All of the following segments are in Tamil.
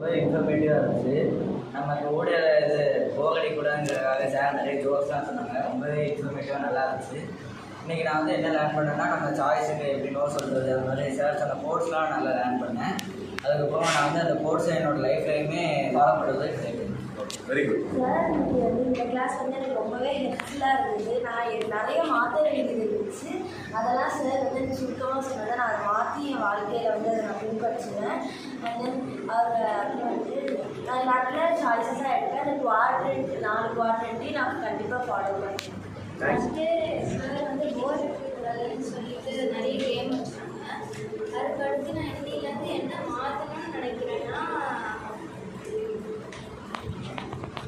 ரொம்ப இன்ஃபர்மேட்டிவாக இருந்துச்சு. நம்ம ஓடியில் இது போகடி கூடங்கிறதுக்காக சார் நிறைய ஜோக்ஸ்லாம் சொன்னாங்க. ரொம்பவே இன்ஃபர்மேட்டிவாக நல்லா இருந்துச்சு. இன்றைக்கி நான் வந்து என்ன லேர்ன் பண்ணேன்னா, நம்ம சாய்ஸுக்கு எப்படி நோ சொல்கிறது, அது மாதிரி சார் சொன்ன கோர்ஸ்லாம் நல்லா லேர்ன் பண்ணேன். அதுக்கப்புறம் நான் வந்து அந்த கோர்ஸை என்னோடய லைஃப்லையுமே ஃபாலோ பண்ணுறது ட்ரை வெரி குட் சார். இன்னைக்கு வந்து இந்த கிளாஸ் வந்து எனக்கு ரொம்பவே ஹெல்ப்ஃபுல்லாக இருந்தது. நான் நிறைய மாற்ற வேண்டியது இருந்துச்சு. அதெல்லாம் சார் வந்து எனக்கு சுருக்கமாக சொன்னதை நான் அதை மாற்றி என் வாழ்க்கையில் வந்து அதை நான் பின்பற்றுவேன். அண்ட் தென் அவர் அப்புறம் வந்து நான் நல்ல சாய்ஸஸாக எடுப்பேன். அந்த குவாட்ரண்ட் 4 குவாட்ரண்ட்டையும் நான் கண்டிப்பாக ஃபாலோ பண்ணுவேன். ஃபஸ்ட்டு சார் வந்து போர் எடுக்கக்கூடாதுன்னு சொல்லிட்டு நிறைய கேம் வச்சாங்க. அதுக்கடுத்து நான் இன்னிலேருந்து என்ன மாற்றணும்னு நினைக்கிறேன்னா,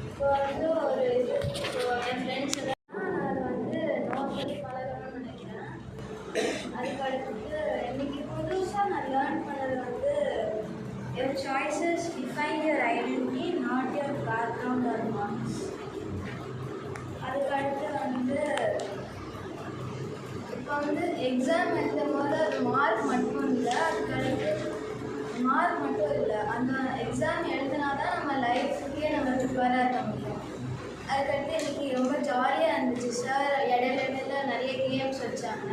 இப்போ வந்து ஒரு என் ஃப்ரெண்ட்ஸ் அதை வந்து நோட் பண்ணி பழகணும்னு நினைக்கிறேன். அதுக்கடுத்து இன்னைக்கு புதுசாக நான் லேர்ன் பண்ணது வந்து your choices define your identity, not your background or marks. அதுக்கடுத்து வந்து இப்போ வந்து எக்ஸாம் எழுதும் போது அது மார்க் மட்டும் இல்லை, அதுக்கடுத்து மார்க் மட்டும் இல்லை, அந்த எக்ஸாம் எழுதினா தான் நம்ம லைஃப்க்கே நம்ம ப்ரிப்பேராக இருக்க முடியும். அதுக்கடுத்து இன்றைக்கி ரொம்ப ஜாலியாக இருந்துச்சு சார். இடையில நிறைய கேம்ஸ் வச்சாங்க.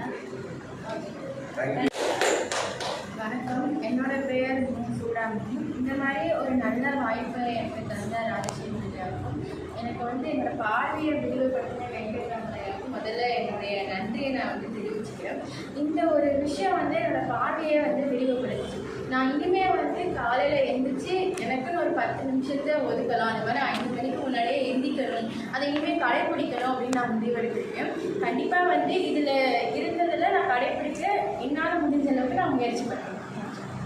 வணக்கம், என்னோட பெயர் சூடாமணி. இந்த மாதிரி ஒரு நல்ல வாய்ப்பை எனக்கு தந்த ராஜேஷ் ஐயாவுக்கும், எனக்கு வந்து என்னோடய பார்வையை விரிவுபடுத்தின வெங்கட்ராமன் முதல்ல என்னுடைய நன்றியை நான் வந்து தெரிவிச்சுக்கிறேன். இந்த ஒரு விஷயம் வந்து என்னோடய பார்வையை வந்து விரிவுபடுத்துச்சு. நான் இனிமேல் வந்து காலையில் எழுந்திரிச்சு எனக்குன்னு ஒரு 10 நிமிஷத்தை ஒதுக்கலாம். அந்த மாதிரி 5 மணிக்கு முன்னாடியே எந்திக்கணும், அதை இனிமேல் கடைப்பிடிக்கணும் அப்படின்னு நான் முடிவெடுத்திருக்கேன். கண்டிப்பாக வந்து இதில் இருந்ததில் நான் கடைப்பிடிக்க என்னால் முடிஞ்ச அளவுக்கு நான் முயற்சி பண்ணுறேன்.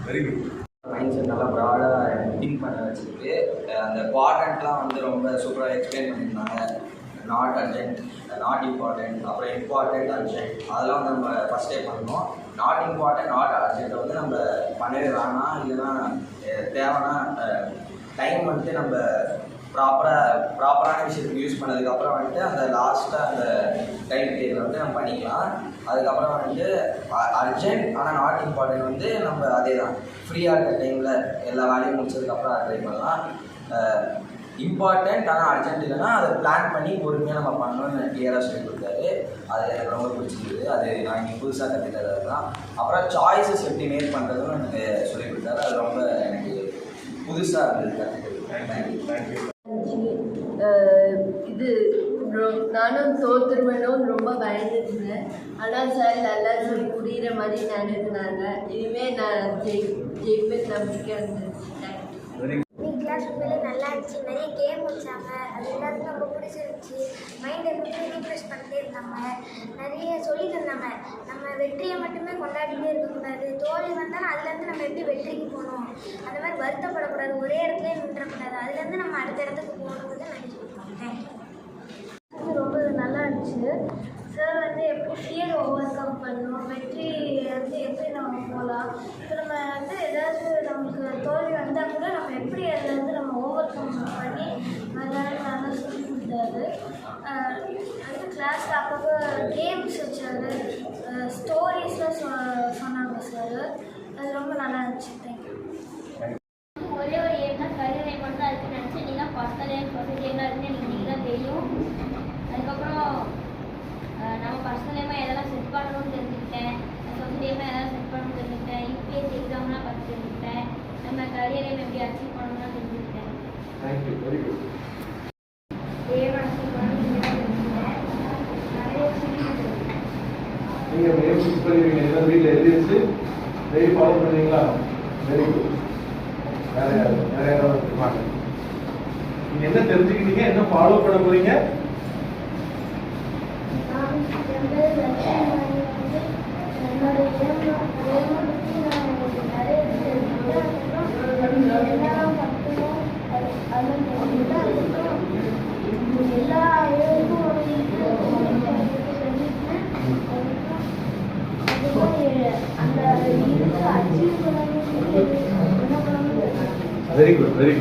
Very good. மைண்ட் செட் நல்லா ப்ராடாக திங்க் பண்ண வச்சுருக்கு. அந்த குவாட்ரண்ட்லாம் வந்து ரொம்ப சூப்பராக எக்ஸ்பிளைன் பண்ணியிருந்தாங்க. நாட் அர்ஜென்ட், நாட் இம்பார்ட்டன்ட், அப்புறம் இம்பார்ட்டன்ட், அர்ஜென்ட், அதெல்லாம் வந்து நம்ம ஃபஸ்ட்டே பண்ணணும். நாட் இம்பார்ட்டன்ட், நாட் அர்ஜென்ட்டை வந்து நம்ம பண்ணவே வேணாம். இல்லைன்னா தேவைன்னா டைம் வந்துட்டு நம்ம ப்ராப்பரான விஷயத்துக்கு யூஸ் பண்ணதுக்கப்புறம் வந்துட்டு அந்த லாஸ்ட்டாக அந்த டைம் பீரியட் வந்து நம்ம பண்ணிக்கலாம். அதுக்கப்புறம் வந்துட்டு அர்ஜென்ட் ஆனால் நாட் இம்பார்ட்டன்ட் வந்து நம்ம அதே தான் ஃப்ரீயாக இருக்க டைமில் எல்லா வேலையும் முடிச்சதுக்கப்புறம் ட்ரை பண்ணலாம். இம்பார்ட்டன்ட் ஆனால் அர்ஜென்ட் இல்லைன்னா அதை பிளான் பண்ணி பொறுமையாக நம்ம பண்ணணும்னு கிளியராக சொல்லி கொடுத்தாரு. அது எனக்கு ரொம்ப பிடிச்சிருக்குது. அது நான் இங்கே புதுசாக கற்றுக்கிறது தான். அப்புறம் சாய்ஸஸ் எப்படி மேக் பண்ணுறதுன்னு எனக்கு சொல்லி கொடுத்தாரு. அது ரொம்ப எனக்கு புதுசாக இருந்தது கற்றுக்கிறது. தேங்க்யூ. இது நானும் தோற்றுருவேணும்னு ரொம்ப பயந்துருந்தேன். ஆனால் சார் நல்லா சொல்லி புரிகிற மாதிரி நடத்துனாங்க. இனிமேல் நான் ஜெயிப்பேன் நம்பிக்கை வந்துருச்சு. இன்னைக்கு கிளாஸ் உண்மையிலே நல்லா இருந்துச்சு. நிறைய கேம் வச்சாங்க, அது எல்லாத்துக்கும் ரொம்ப பிடிச்சிருந்துச்சு. மைண்டை எப்பவுமே ரீஃப்ரெஷ் பண்ணிட்டே இருந்தாங்க. நிறைய சொல்லி தந்தாங்க. நம்ம வெற்றியை மட்டுமே கொண்டாடிட்டே இருக்கக்கூடாது. தோல்வி வந்தாலும் அதுலேருந்து நம்ம எப்படி வெற்றிக்கு போகணும், அந்த மாதிரி வருத்தப்படக்கூடாது, ஒரே இடத்துல நின்றக்கூடாது, அதுலேருந்து நம்ம அடுத்த இடத்துக்கு போகணுங்கிறத நிறைய சொல்லுவாங்க. தேங்க்யூ. அது ரொம்ப நல்லா இருந்துச்சு. சார் வந்து எப்படி ஃபியர் ஓவர் கம் பண்ணணும், வெற்றி வந்து எப்படி நம்ம போகலாம், இப்போ நம்ம வந்து ஏதாவது நமக்கு தோல்வி வந்தால் கூட நம்ம எப்படி அதுலேருந்து நம்ம ஓவர் கம் பண்ணி விளையாட நல்லா சொல்லி கொடுத்தாரு. வந்து கிளாஸில் அப்பப்போ கேம்ஸ் வச்சார், ஸ்டோரிஸ்லாம் சொன்னாங்க சார். அது ரொம்ப நல்லா இருந்துச்சு. தேங்க்யூ. ஒரே ஒரு ஏம் தான், கரியரை மட்டும் தான் இருக்குன்னு நினச்சி நீங்கள் பர்சனல் ஏம் சொசைட்டி ஏமாக இருக்குன்னு எனக்கு நீங்கள் தான் தெரியும். அதுக்கப்புறம் நம்ம பர்சனல் ஏமாக எதெல்லாம் செட் பண்ணணும்னு தெரிஞ்சுக்கிட்டேன், சொசைட்டி ஏமாக எதெல்லாம் செட் பண்ணணும்னு தெரிஞ்சுக்கிட்டேன், யூபிஎஸ்சி எக்ஸாம்லாம் பார்த்து தெரிஞ்சுக்கிட்டேன், நம்ம கரியர் ஏம் எப்படி அச்சீவ் பண்ணணும்னு தெரிஞ்சுக்கிட்டேன். Thank you. Very good. Aim achieve பண்ணணும்னு தெரிஞ்சுக்கிட்டேன். நிறைய நீங்கள் ஏம் ஃபிக்ஸ் பண்ணிடுவீங்க, எல்லாம் வீட்டில் எழுதி வச்சு டெய்லி ஃபாலோ பண்ணுவீங்களா? Very good. வேற யாராவது இருப்பாங்க. நீங்கள் என்ன தெரிஞ்சுக்கிட்டீங்க, என்ன ஃபாலோ பண்ண போகிறீங்க? Very good. Very good.